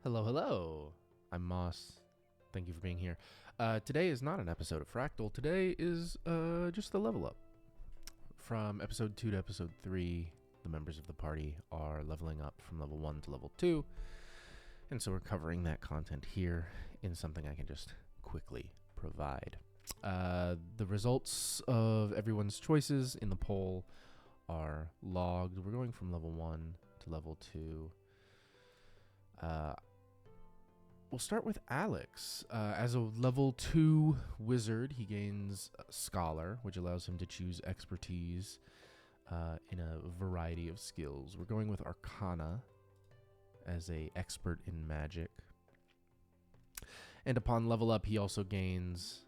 Hello, hello. I'm Moss. Thank you for being here. Today is not an episode of Fractal. Today is just the level up. From episode 2 to episode 3, the members of the party are leveling up from level 1 to level 2. And so we're covering that content here in something I can just quickly provide. The results of everyone's choices in the poll are logged. We're going from level 1 to level 2. We'll start with Alex. As a level 2 wizard, he gains Scholar, which allows him to choose expertise in a variety of skills. We're going with Arcana as a expert in magic. And upon level up, he also gains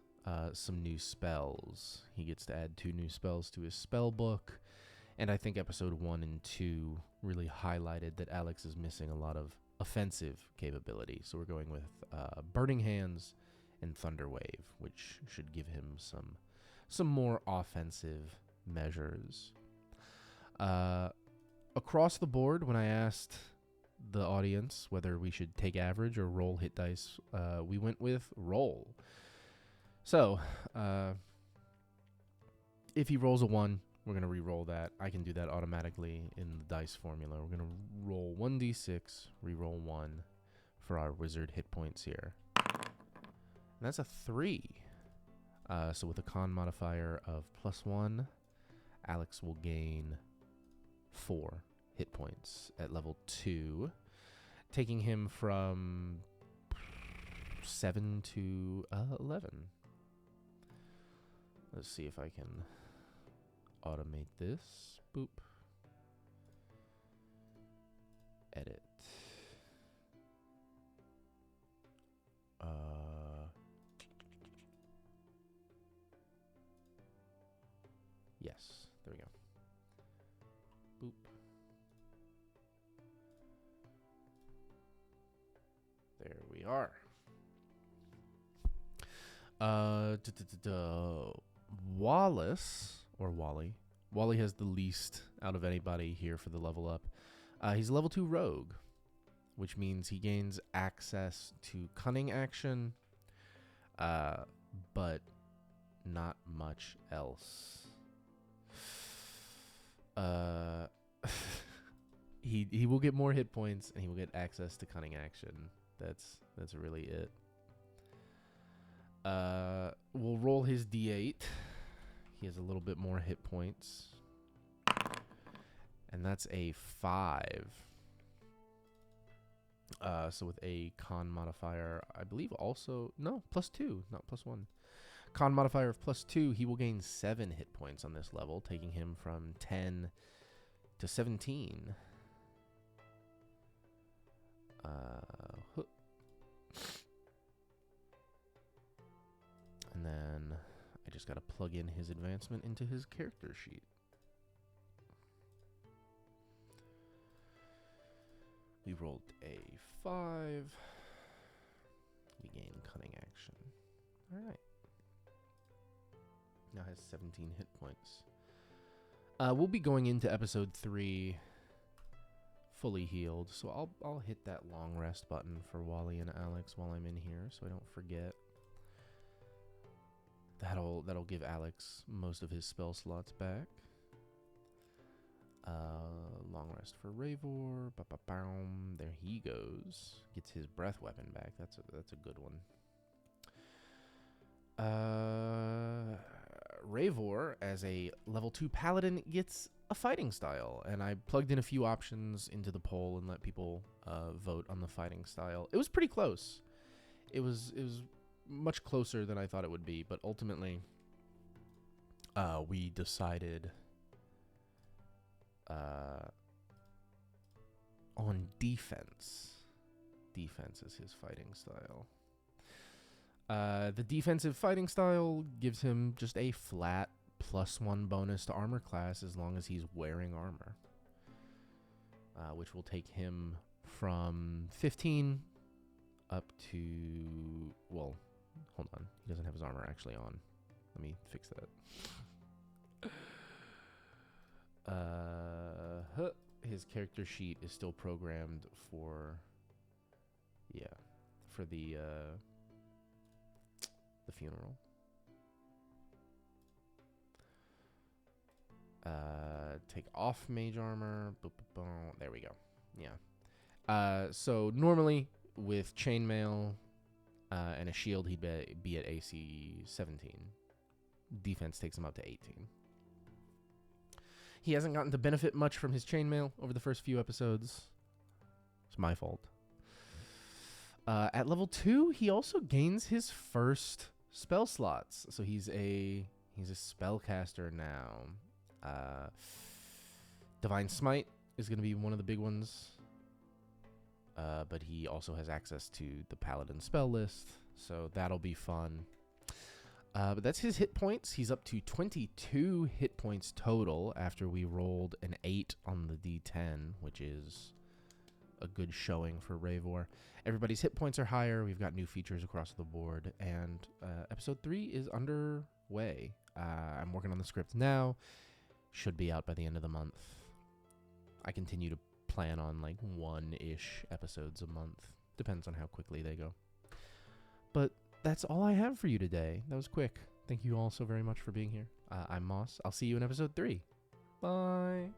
some new spells. He gets to add 2 new spells to his spell book. And I think episode 1 and 2 really highlighted that Alex is missing a lot of offensive capability. So we're going with Burning Hands and Thunder Wave, which should give him some more offensive measures. Across the board, when I asked the audience whether we should take average or roll hit dice, we went with roll. So if he rolls a 1, we're going to re-roll that. I can do that automatically in the dice formula. We're going to roll 1d6, re-roll 1 for our wizard hit points here. And that's a 3. So with a con modifier of +1, Alex will gain 4 hit points at level 2, taking him from 7 to 11. Let's see if I can automate this. Boop. Edit. Yes, there we go. Boop. There we are. Wallace, or Wally. Wally has the least out of anybody here for the level up. He's a level 2 rogue, which means he gains access to cunning action, but not much else. He will get more hit points and he will get access to cunning action. That's really it. We'll roll his d8. He has a little bit more hit points. And that's a 5. So with a con modifier, I believe also... No, +2, not +1. Con modifier of +2, he will gain 7 hit points on this level, taking him from 10 to 17. And then I just got to plug in his advancement into his character sheet. We rolled a 5. We gain cunning action. All right. Now has 17 hit points. We'll be going into episode 3 fully healed, so I'll hit that long rest button for Wally and Alex while I'm in here, so I don't forget. That'll give Alex most of his spell slots back. Long rest for Ravor. There he goes. Gets his breath weapon back. That's a good one. Ravor, as a level 2 paladin, gets a fighting style, and I plugged in a few options into the poll and let people vote on the fighting style. It was pretty close. It was much closer than I thought it would be, but ultimately we decided on defense. Defense is his fighting style. The defensive fighting style gives him just a flat +1 bonus to armor class as long as he's wearing armor, which will take him from 15 up to, well, hold on. He doesn't have his armor actually on. Let me fix that. His character sheet is still programmed for Yeah, for the funeral. Take off mage armor. Boop, boop, boom. There we go. Yeah. So normally with chainmail and a shield, he'd be at AC 17. Defense takes him up to 18. He hasn't gotten to benefit much from his chainmail over the first few episodes. It's my fault. At level 2, he also gains his first spell slots. So he's a spellcaster now. Divine Smite is going to be one of the big ones. But he also has access to the Paladin spell list, so that'll be fun. But that's his hit points. He's up to 22 hit points total after we rolled an 8 on the D10, which is a good showing for Ravor. Everybody's hit points are higher. We've got new features across the board, and episode 3 is underway. I'm working on the script now. Should be out by the end of the month. I continue to plan on like 1-ish episodes a month. Depends on how quickly they go. But that's all I have for you today. That was quick. Thank you all so very much for being here. I'm Moss. I'll see you in episode 3. Bye.